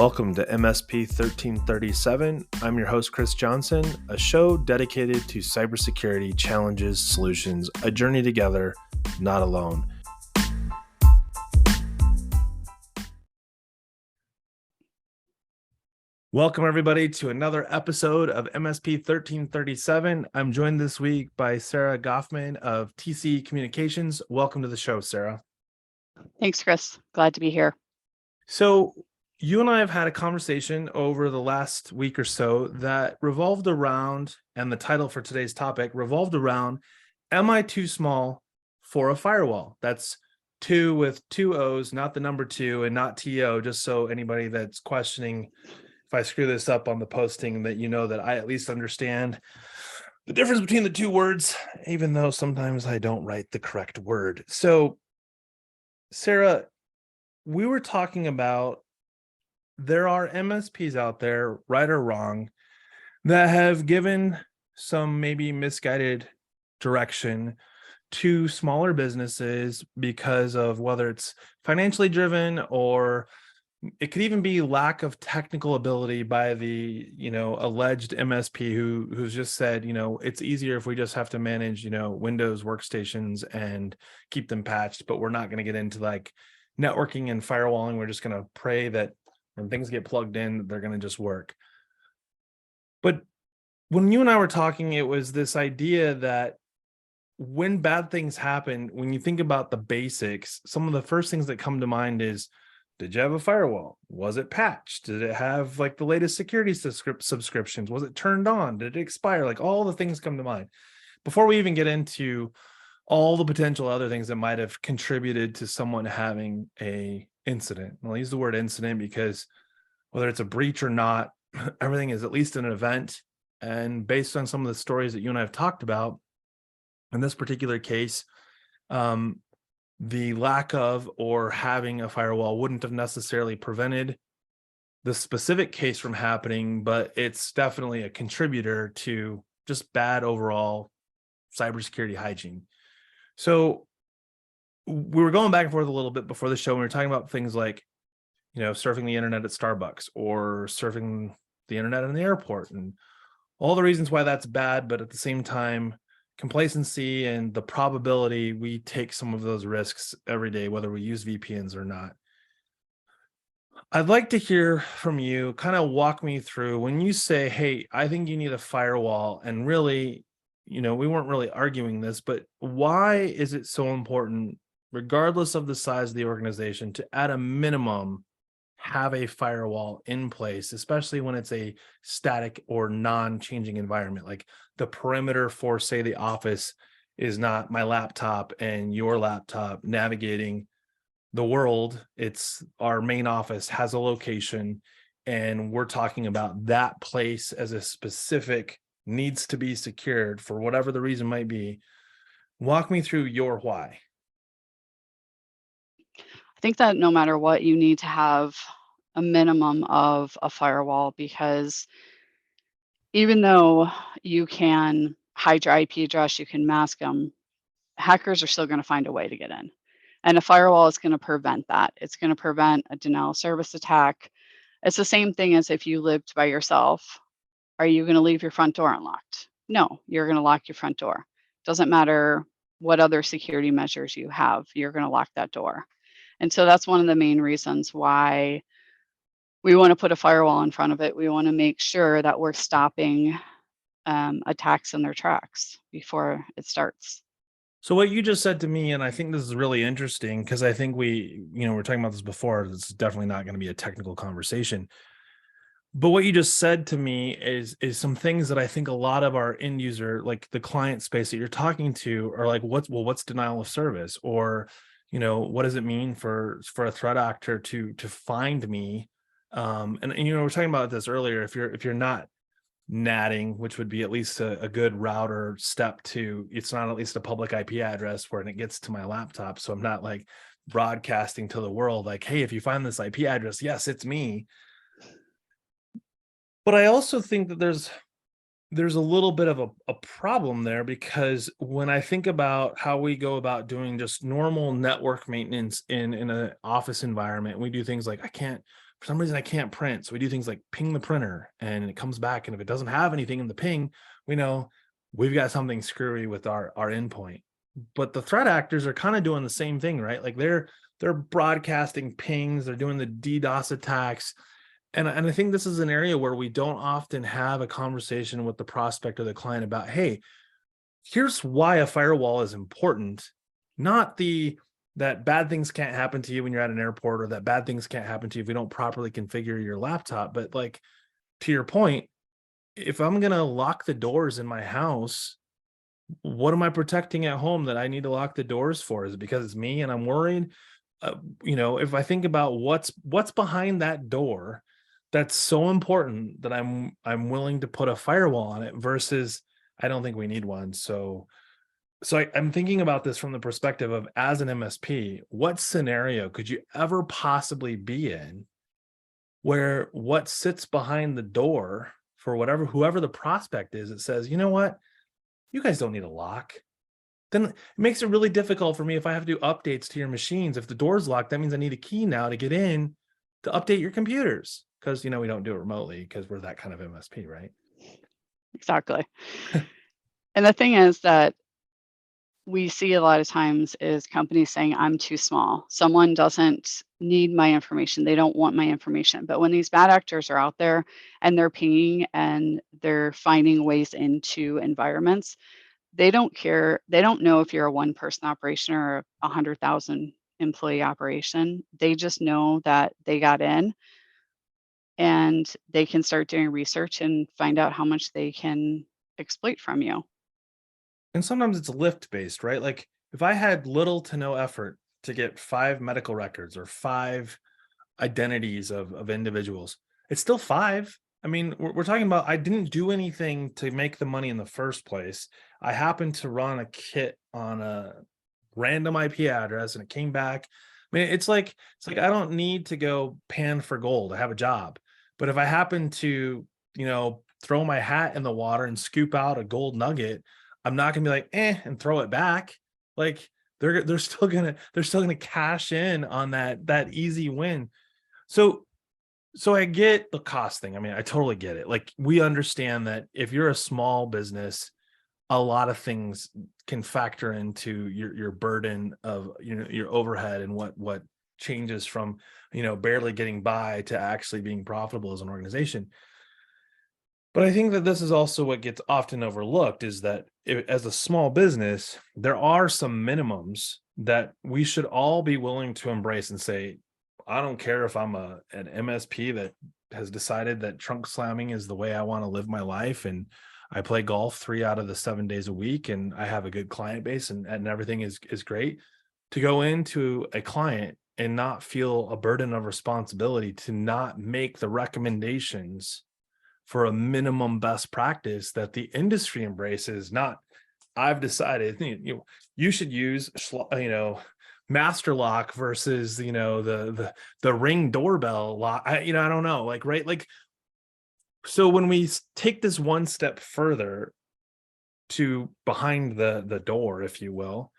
Welcome to MSP 1337. I'm your host, Chris Johnson, a show dedicated to cybersecurity challenges, solutions, a journey together, not alone. Welcome, everybody, to another episode of MSP 1337. I'm joined this week by Sarah Goffman of TC Communications. Welcome to the show, Sarah. Thanks, Chris. Glad to be here. So you and I have had a conversation over the last week or so that revolved around, and the title for today's topic revolved around, am I too small for a firewall? That's two with two O's, not the number two and not TO, just so anybody that's questioning if I screw this up on the posting, that you know that I at least understand the difference between the two words, even though sometimes I don't write the correct word. So, Sarah, we were talking about there are MSPs out there, right or wrong, that have given some maybe misguided direction to smaller businesses because of whether it's financially driven, or it could even be lack of technical ability by the, alleged MSP who's just said, it's easier if we just have to manage, Windows workstations and keep them patched, but we're not going to get into like networking and firewalling. We're just going to pray that when things get plugged in, they're going to just work. But when you and I were talking, it was this idea that when bad things happen, when you think about the basics, some of the first things that come to mind is, did you have a firewall? Was it patched? Did it have like the latest security subscriptions? Was it turned on? Did it expire? Like all the things come to mind. Before we even get into all the potential other things that might have contributed to someone having a incident. I'll use the word incident because whether it's a breach or not, everything is at least an event. And based on some of the stories that you and I have talked about, in this particular case, the lack of or having a firewall wouldn't have necessarily prevented the specific case from happening, but it's definitely a contributor to just bad overall cybersecurity hygiene. So we were going back and forth a little bit before the show. And we were talking about things like, surfing the internet at Starbucks or surfing the internet in the airport and all the reasons why that's bad. But at the same time, complacency and the probability we take some of those risks every day, whether we use VPNs or not. I'd like to hear from you, kind of walk me through when you say, hey, I think you need a firewall, and really, we weren't really arguing this, but why is it so important, regardless of the size of the organization, to at a minimum have a firewall in place, especially when it's a static or non-changing environment? Like the perimeter for, say, the office is not my laptop and your laptop navigating the world. It's our main office has a location, and we're talking about that place as a specific needs to be secured for whatever the reason might be. Walk me through your why. I think that no matter what, you need to have a minimum of a firewall, because even though you can hide your IP address, you can mask them, hackers are still going to find a way to get in. And a firewall is going to prevent that. It's going to prevent a denial of service attack. It's the same thing as if you lived by yourself. Are you going to leave your front door unlocked? No, you're going to lock your front door. Doesn't matter what other security measures you have, you're going to lock that door. And so that's one of the main reasons why we want to put a firewall in front of it. We want to make sure that we're stopping attacks in their tracks before it starts. So what you just said to me, and I think this is really interesting because I think we're talking about this before. It's definitely not going to be a technical conversation. But what you just said to me is some things that I think a lot of our end user, like the client space that you're talking to, are like, what's denial of service? Or, what does it mean for a threat actor to find me? And we're talking about this earlier. If you're not natting, which would be at least a good router step to, it's not at least a public IP address where it gets to my laptop. So I'm not like broadcasting to the world like, hey, if you find this IP address, yes, it's me. But I also think that there's a little bit of a problem there, because when I think about how we go about doing just normal network maintenance in an office environment, we do things like, I can't for some reason I can't print. So we do things like ping the printer and it comes back. And if it doesn't have anything in the ping, we know we've got something screwy with our endpoint. But the threat actors are kind of doing the same thing, right? Like they're broadcasting pings, they're doing the DDoS attacks. And I think this is an area where we don't often have a conversation with the prospect or the client about, hey, here's why a firewall is important, not that bad things can't happen to you when you're at an airport, or that bad things can't happen to you if we don't properly configure your laptop. But like, to your point, if I'm going to lock the doors in my house, what am I protecting at home that I need to lock the doors for? Is it because it's me and I'm worried? If I think about what's behind that door, that's so important that I'm willing to put a firewall on it versus I don't think we need one. So I'm thinking about this from the perspective of, as an MSP, what scenario could you ever possibly be in where what sits behind the door for whoever the prospect is, it says, you know what, you guys don't need a lock. Then it makes it really difficult for me if I have to do updates to your machines. If the door's locked, that means I need a key now to get in to update your computers, because we don't do it remotely because we're that kind of MSP, right? Exactly. And the thing is that we see a lot of times is companies saying, I'm too small. Someone doesn't need my information. They don't want my information. But when these bad actors are out there and they're pinging and they're finding ways into environments, they don't care. They don't know if you're a one person operation or a 100,000 employee operation. They just know that they got in and they can start doing research and find out how much they can exploit from you. And sometimes it's lift based, right? Like if I had little to no effort to get 5 medical records or 5 identities of individuals, it's still 5. I mean, we're talking about, I didn't do anything to make the money in the first place. I happened to run a kit on a random IP address and it came back. I mean, it's like I don't need to go pan for gold. I have a job. But if I happen to, throw my hat in the water and scoop out a gold nugget, I'm not gonna be like, and throw it back. Like they're still gonna cash in on that easy win. So so I get the cost thing. I mean, I totally get it. Like, we understand that if you're a small business, a lot of things can factor into your burden of your overhead, and what changes from barely getting by to actually being profitable as an organization. But I think that this is also what gets often overlooked, is that as a small business, there are some minimums that we should all be willing to embrace and say, I don't care if I'm an MSP that has decided that trunk slamming is the way I want to live my life, and I play golf 3 out of the 7 days a week, and I have a good client base, and everything is great, to go into a client and not feel a burden of responsibility to not make the recommendations for a minimum best practice that the industry embraces. Not, I've decided you should use master lock versus the ring doorbell lock. I don't know, like, right, like, so when we take this one step further to behind the door, if you will,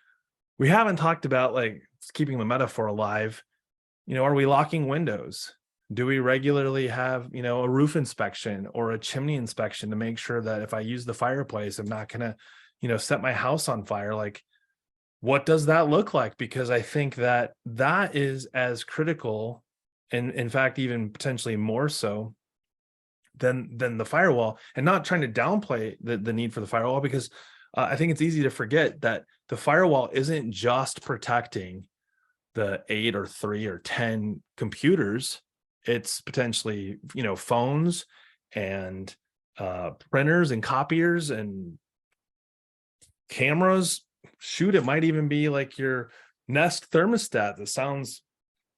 we haven't talked about, like, keeping the metaphor alive. Are we locking windows? Do we regularly have, a roof inspection or a chimney inspection to make sure that if I use the fireplace, I'm not going to, set my house on fire? Like, what does that look like? Because I think that that is as critical, and in fact, even potentially more so than the firewall. And not trying to downplay the need for the firewall, because I think it's easy to forget that the firewall isn't just protecting the 8 or 3 or 10 computers. It's potentially, phones and printers and copiers and cameras. Shoot, it might even be like your Nest thermostat. That sounds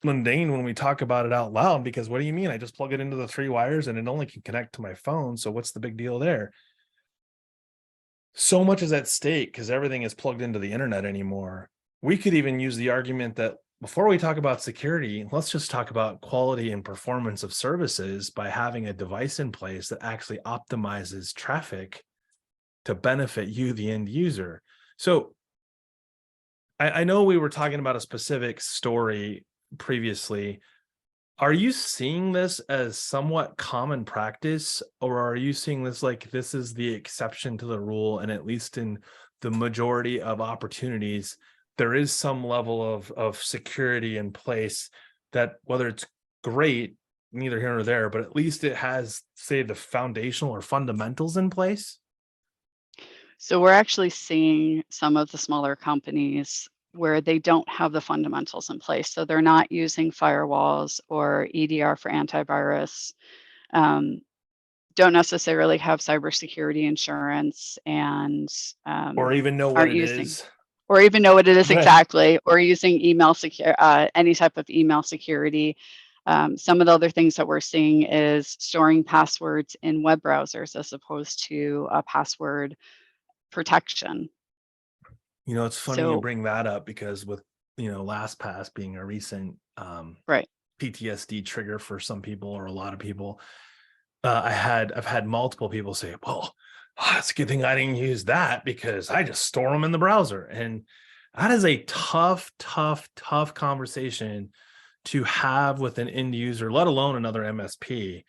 mundane when we talk about it out loud, because what do you mean? I just plug it into the 3 wires and it only can connect to my phone. So what's the big deal there? So much is at stake because everything is plugged into the internet anymore. We could even use the argument that before we talk about security, let's just talk about quality and performance of services by having a device in place that actually optimizes traffic to benefit you, the end user. So I know we were talking about a specific story previously, Are you seeing this as somewhat common practice, or are you seeing this like this is the exception to the rule, and at least in the majority of opportunities, there is some level of security in place that whether it's great, neither here nor there, but at least it has, say, the foundational or fundamentals in place? So we're actually seeing some of the smaller companies where they don't have the fundamentals in place. So they're not using firewalls or EDR for antivirus, um, don't necessarily have cybersecurity insurance, and Or even know what aren't it using is? or even know what it is Right. exactly, or using email secure any type of email security. Some of the other things that we're seeing is storing passwords in web browsers as opposed to a password protection. It's funny you So, bring that up because with, LastPass being a recent right. PTSD trigger for some people or a lot of people, I've had multiple people say, "Well, it's a good thing I didn't use that because I just store them in the browser." And that is a tough, tough, tough conversation to have with an end user, let alone another MSP,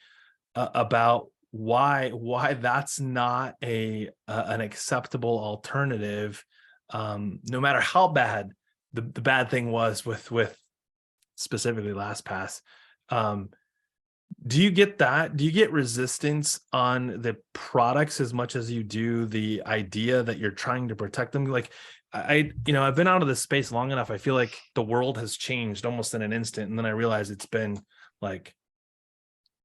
about why that's not an acceptable alternative, no matter how bad the bad thing was with specifically LastPass. Um, do you get that? Do you get resistance on the products as much as you do the idea that you're trying to protect them? Like I've been out of this space long enough. I feel like the world has changed almost in an instant. And then I realize it's been like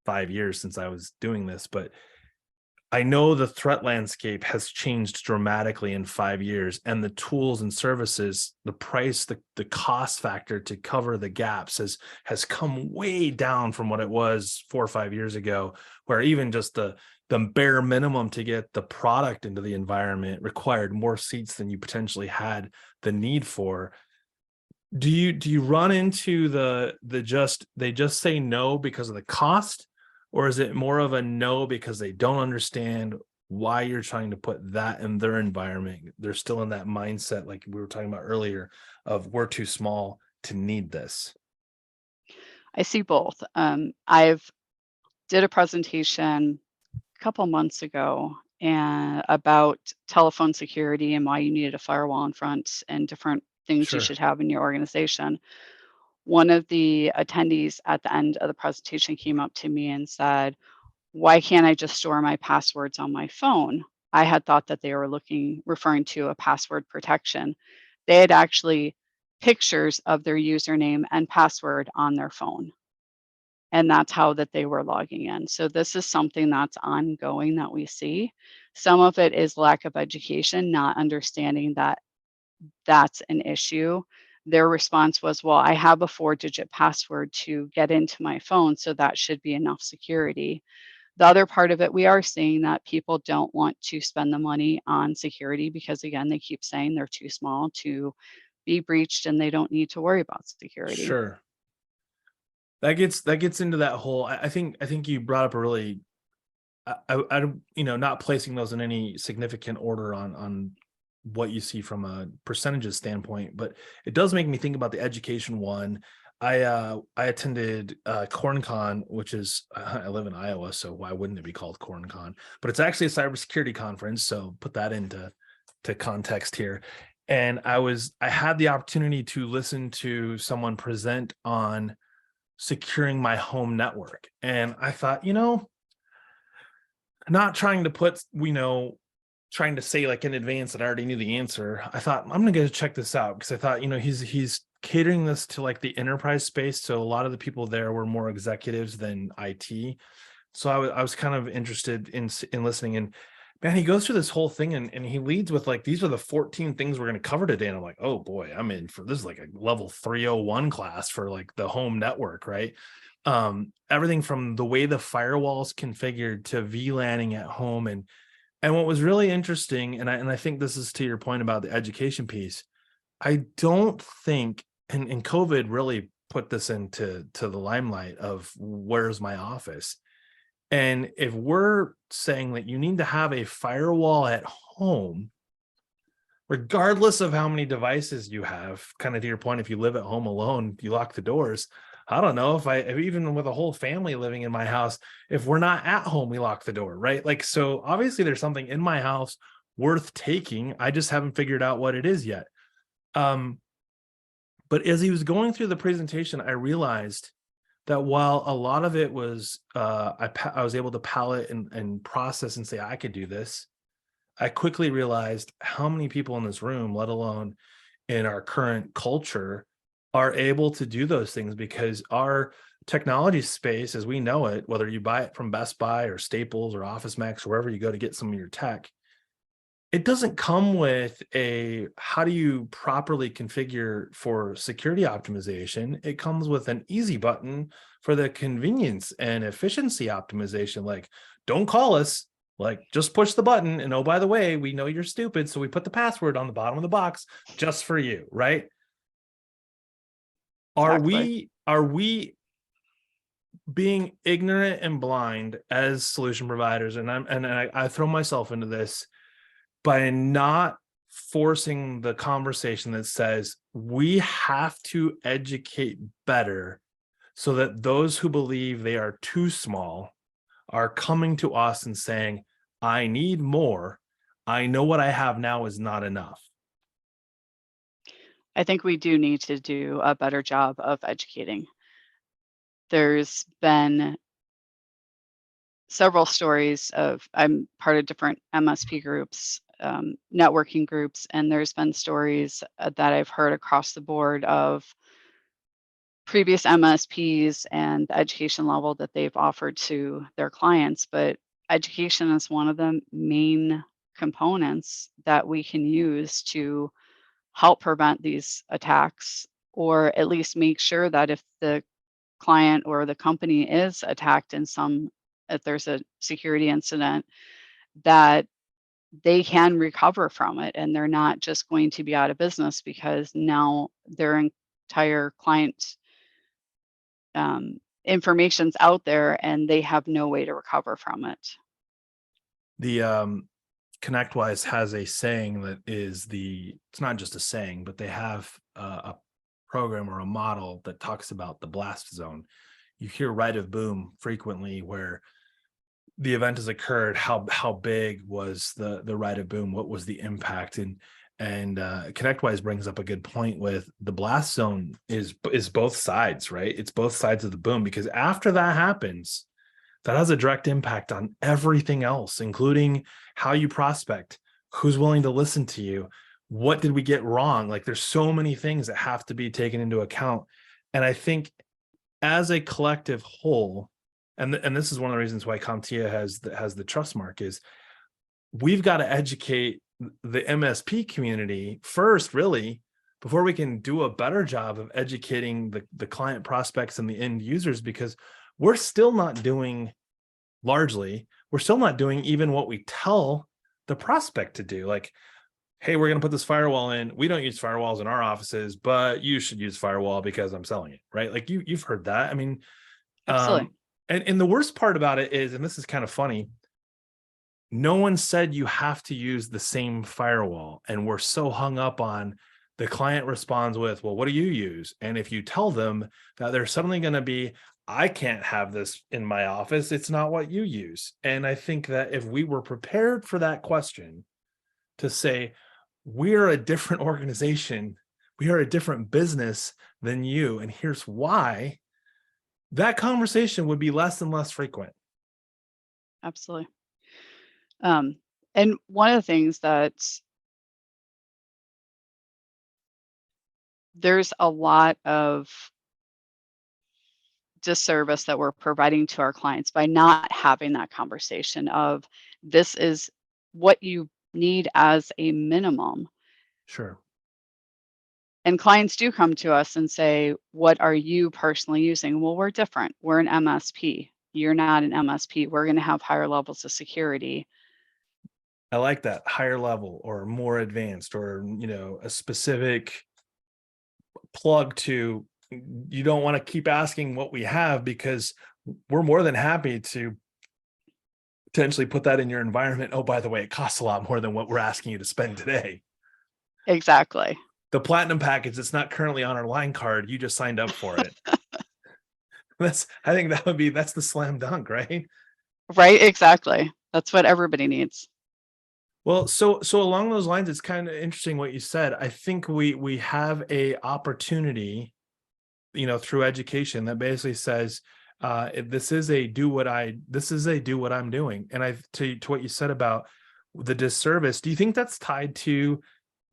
5 years since I was doing this, but I know the threat landscape has changed dramatically in 5 years, and the tools and services, the price, the cost factor to cover the gaps has come way down from what it was 4 or 5 years ago, where even just the bare minimum to get the product into the environment required more seats than you potentially had the need for. Do you run into the just they just say no because of the cost, or is it more of a no because they don't understand why you're trying to put that in their environment? They're still in that mindset like we were talking about earlier of we're too small to need this. I see both. I've did a presentation a couple months ago and about telephone security and why you needed a firewall in front and different things you Sure. should have in your organization. One of the attendees at the end of the presentation came up to me and said, "Why can't I just store my passwords on my phone?" I had thought that they were referring to a password protection. They had actually pictures of their username and password on their phone, and that's how that they were logging in. So this is something that's ongoing that we see. Some of it is lack of education, not understanding that that's an issue. Their response was, "Well, I have a 4-digit password to get into my phone, so that should be enough security." The other part of it, we are seeing that people don't want to spend the money on security because, again, they keep saying they're too small to be breached and they don't need to worry about security. Sure. That gets into that whole I think you brought up a really I don't, not placing those in any significant order on what you see from a percentages standpoint, but it does make me think about the education one. I attended CornCon, which is I live in Iowa, so why wouldn't it be called CornCon? But it's actually a cybersecurity conference, so put that into context here. And I had the opportunity to listen to someone present on securing my home network, and I thought, not trying to put, trying to say like in advance that I already knew the answer. I thought I'm gonna go check this out because I thought, he's catering this to like the enterprise space. So a lot of the people there were more executives than IT. So I was kind of interested in listening. And man, he goes through this whole thing and he leads with like these are the 14 things we're gonna cover today. And I'm like, oh boy, I'm in for this is like a level 301 class for like the home network, right? Everything from the way the firewall's configured to VLANing at home. And what was really interesting, and I think this is to your point about the education piece, I don't think, and COVID really put this into the limelight of where's my office. And if we're saying that you need to have a firewall at home, regardless of how many devices you have, kind of to your point, if you live at home alone, you lock the doors. I don't know if even with a whole family living in my house, if we're not at home, we lock the door, right? Like, so obviously there's something in my house worth taking. I just haven't figured out what it is yet. Um, but as he was going through the presentation, I realized that while a lot of it was, I was able to palate and process and say, I could do this. I quickly realized how many people in this room, let alone in our current culture, are able to do those things because our technology space as we know it, whether you buy it from Best Buy or Staples or Office Max, wherever you go to get some of your tech, it doesn't come with a how do you properly configure for security optimization. It comes with an easy button for the convenience and efficiency optimization. Like, don't call us, like just push the button. And oh, by the way, we know you're stupid. So we put the password on the bottom of the box just for you, right? Exactly. Are we being ignorant and blind as solution providers? And I throw myself into this by not forcing the conversation that says we have to educate better so that those who believe they are too small are coming to us and saying, I need more. I know what I have now is not enough. I think we do need to do a better job of educating. There's been several stories of I'm part of different MSP groups, networking groups, and there's been stories that I've heard across the board of previous MSPs and the education level that they've offered to their clients. But education is one of the main components that we can use to help prevent these attacks, or at least make sure that if the client or the company is attacked in some if there's a security incident, that they can recover from it and they're not just going to be out of business because now their entire client information's out there and they have no way to recover from it. The ConnectWise has a saying that is it's not just a saying, but they have a program or a model that talks about the blast zone. You hear right of boom frequently where the event has occurred, how big was the right of boom, what was the impact, and ConnectWise brings up a good point with the blast zone is both sides, right? It's both sides of the boom, because after that happens, that has a direct impact on everything else, including how you prospect, who's willing to listen to you, what did we get wrong? Like, there's so many things that have to be taken into account. And I think as a collective whole, and this is one of the reasons why CompTIA has the trust mark, is we've got to educate the MSP community first, really, before we can do a better job of educating the client prospects and the end users, because we're still not doing even what we tell the prospect to do. Like, hey, we're going to put this firewall in. We don't use firewalls in our offices, but you should use firewall because I'm selling it, right? Like you've heard that. I mean, Absolutely. and the worst part about it is, and this is kind of funny, no one said you have to use the same firewall. And we're so hung up on the client responds with, well, what do you use? And if you tell them that they're suddenly going to be, I can't have this in my office, it's not what you use. And I think that if we were prepared for that question to say, we're a different organization, we are a different business than you, and here's why, that conversation would be less and less frequent. Absolutely. And one of the things that there's a lot of disservice that we're providing to our clients by not having that conversation of this is what you need as a minimum. Sure. And clients do come to us and say, what are you personally using? Well, we're different. We're an MSP. You're not an MSP. We're going to have higher levels of security. I like that, higher level or more advanced, or a specific plug to. You don't want to keep asking what we have, because we're more than happy to potentially put that in your environment. Oh, by the way, it costs a lot more than what we're asking you to spend today. Exactly. The platinum package that's not currently on our line card, you just signed up for it. I think that's the slam dunk, right? Right, exactly. That's what everybody needs. Well, so along those lines, it's kind of interesting what you said. I think we have a opportunity, through education that basically says, this is a do what I'm doing. And to what you said about the disservice, do you think that's tied to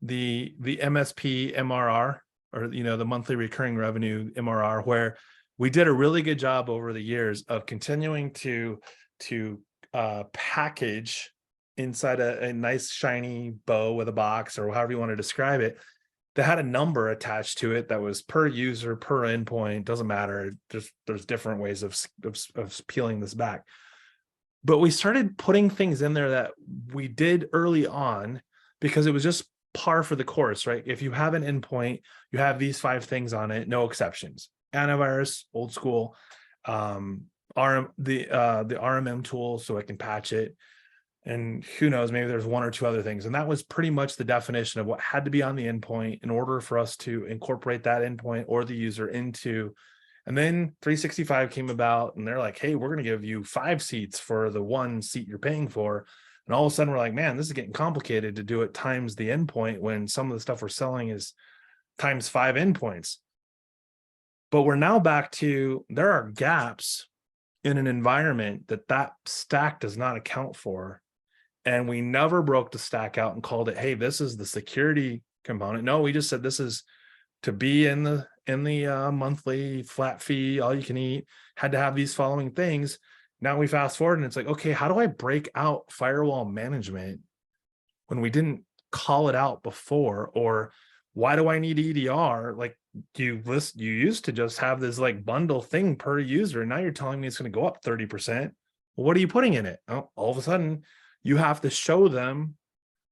the MSP MRR, or the monthly recurring revenue MRR, where we did a really good job over the years of continuing to package inside a nice shiny bow with a box, or however you want to describe it, that had a number attached to it that was per user, per endpoint, doesn't matter. There's different ways of peeling this back. But we started putting things in there that we did early on because it was just par for the course, right? If you have an endpoint, you have these 5 things on it, no exceptions. Antivirus, old school, the RMM tool, so I can patch it. And who knows, maybe there's 1 or 2 other things. And that was pretty much the definition of what had to be on the endpoint in order for us to incorporate that endpoint or the user into. And then 365 came about, and they're like, hey, we're going to give you 5 seats for the 1 seat you're paying for. And all of a sudden we're like, man, this is getting complicated to do it times the endpoint when some of the stuff we're selling is times 5 endpoints. But we're now back to, there are gaps in an environment that stack does not account for. And we never broke the stack out and called it, hey, this is the security component. No, we just said this is to be in the monthly flat fee, all you can eat, had to have these following things. Now we fast forward and it's like, okay, how do I break out firewall management when we didn't call it out before? Or why do I need EDR? Like you used to just have this like bundle thing per user. And now you're telling me it's going to go up 30%. Well, what are you putting in it? Oh, all of a sudden you have to show them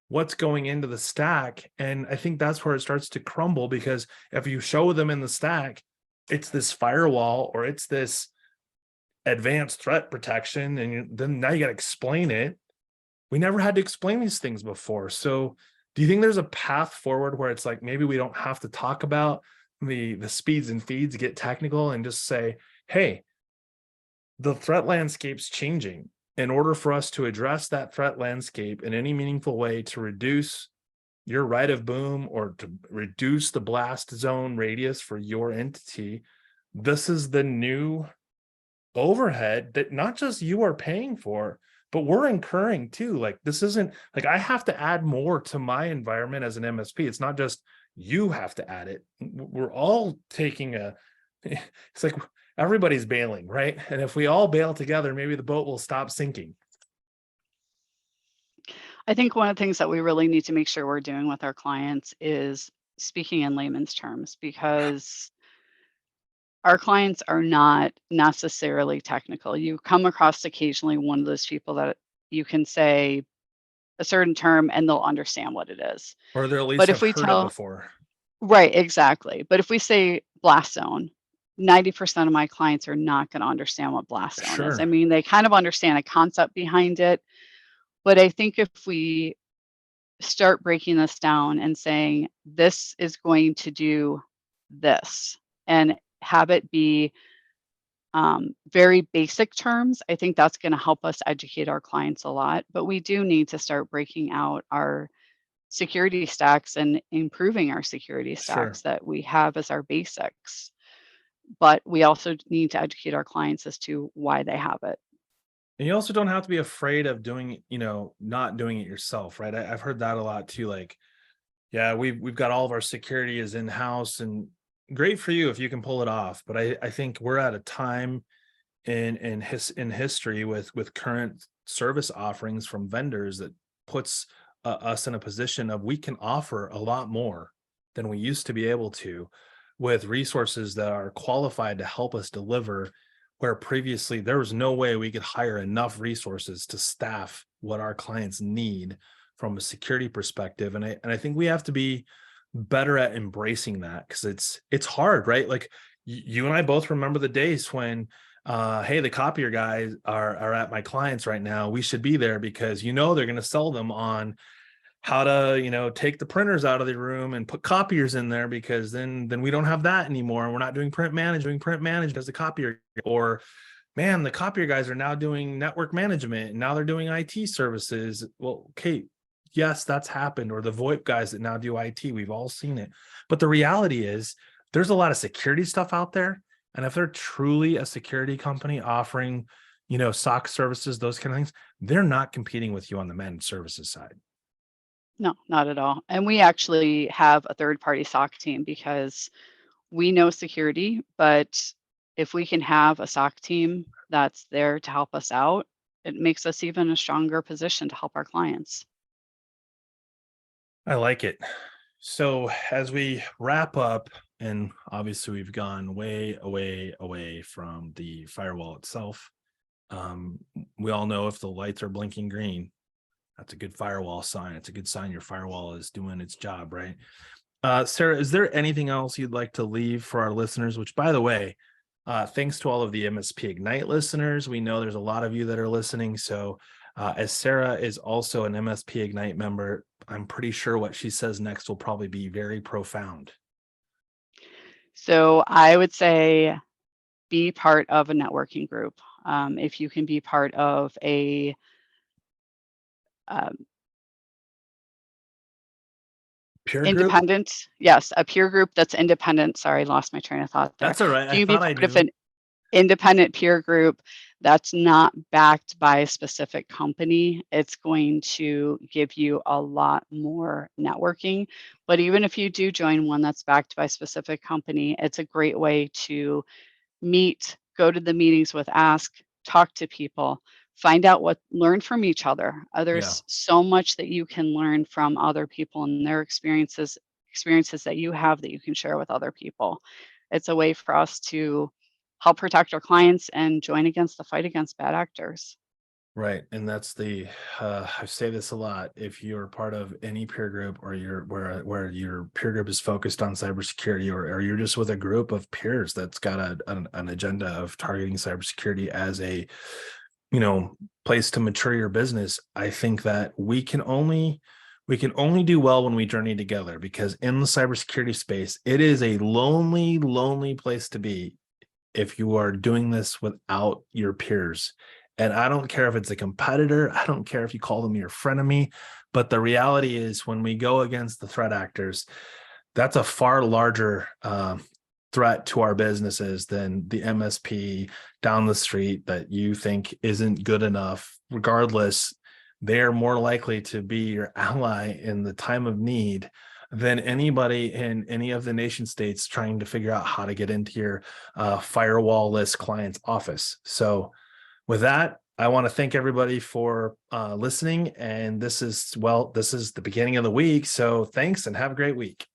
what's going into the stack. And I think that's where it starts to crumble, because if you show them in the stack, it's this firewall or it's this advanced threat protection, and then now you got to explain it. We never had to explain these things before. So do you think there's a path forward where it's like, maybe we don't have to talk about the speeds and feeds, get technical, and just say, hey, the threat landscape's changing. In order for us to address that threat landscape in any meaningful way to reduce your right of boom or to reduce the blast zone radius for your entity, this is the new overhead that not just you are paying for, but we're incurring too. Like, this isn't like I have to add more to my environment as an MSP. It's not just you have to add it. We're all taking it's like everybody's bailing, right? And if we all bail together, maybe the boat will stop sinking. I think one of the things that we really need to make sure we're doing with our clients is speaking in layman's terms, because our clients are not necessarily technical. You come across occasionally one of those people that you can say a certain term and they'll understand what it is. Or they'll at least But have if we heard it tell, before. right, exactly. But if we say blast zone, 90% of my clients are not going to understand what blast zone is. I Sure. mean, they kind of understand a concept behind it, but I think if we start breaking this down and saying, this is going to do this, and have it be very basic terms, I think that's going to help us educate our clients a lot. But we do need to start breaking out our security stacks and improving our security Sure. stacks that we have as our basics. But we also need to educate our clients as to why they have it. And you also don't have to be afraid of doing, not doing it yourself, right? I've heard that a lot too. Like, yeah, we've got all of our security is in house, and great for you if you can pull it off. But I think we're at a time in history with current service offerings from vendors that puts us in a position of we can offer a lot more than we used to be able to, with resources that are qualified to help us deliver, where previously there was no way we could hire enough resources to staff what our clients need from a security perspective. And I think we have to be better at embracing that, because it's hard, right? Like you and I both remember the days when hey, the copier guys are at my clients right now, we should be there because they're going to sell them on how to take the printers out of the room and put copiers in there, because then we don't have that anymore. We're not doing print management as the copier. Or man, the copier guys are now doing network management and now they're doing IT services. Well, okay, yes, that's happened. Or the VoIP guys that now do IT, we've all seen it. But the reality is there's a lot of security stuff out there. And if they're truly a security company offering SOC services, those kind of things, they're not competing with you on the managed services side. No, not at all. And we actually have a third-party SOC team because we know security, but if we can have a SOC team that's there to help us out, it makes us even a stronger position to help our clients. I like it. So as we wrap up, and obviously we've gone way away from the firewall itself. We all know if the lights are blinking green, that's a good firewall sign. It's a good sign your firewall is doing its job, right? Sarah, is there anything else you'd like to leave for our listeners? Which, by the way, thanks to all of the MSP Ignite listeners. We know there's a lot of you that are listening. So as Sarah is also an MSP Ignite member, I'm pretty sure what she says next will probably be very profound. So I would say be part of a networking group. If you can be part of a Peer group? independent, yes, a peer group that's independent. Sorry, lost my train of thought there. That's all right. If I you can be thought I part of knew. an independent peer group that's not backed by a specific company, it's going to give you a lot more networking. But even if you do join one that's backed by a specific company, it's a great way to meet, go to the meetings with, ask, talk to people, find out learn from each other. Yeah. There's so much that you can learn from other people and their experiences that you have that you can share with other people. It's a way for us to help protect our clients and join against the fight against bad actors. Right. And that's I say this a lot. If you're part of any peer group, or you're where your peer group is focused on cybersecurity, or you're just with a group of peers that's got an agenda of targeting cybersecurity as a, place to mature your business, I think that we can only do well when we journey together, because in the cybersecurity space, it is a lonely place to be if you are doing this without your peers. And I don't care if it's a competitor, I don't care if you call them your frenemy, but the reality is when we go against the threat actors, that's a far larger threat to our businesses than the MSP down the street that you think isn't good enough. Regardless, they're more likely to be your ally in the time of need than anybody in any of the nation states trying to figure out how to get into your firewall-less client's office. So with that, I want to thank everybody for listening. And this is the beginning of the week. So thanks and have a great week.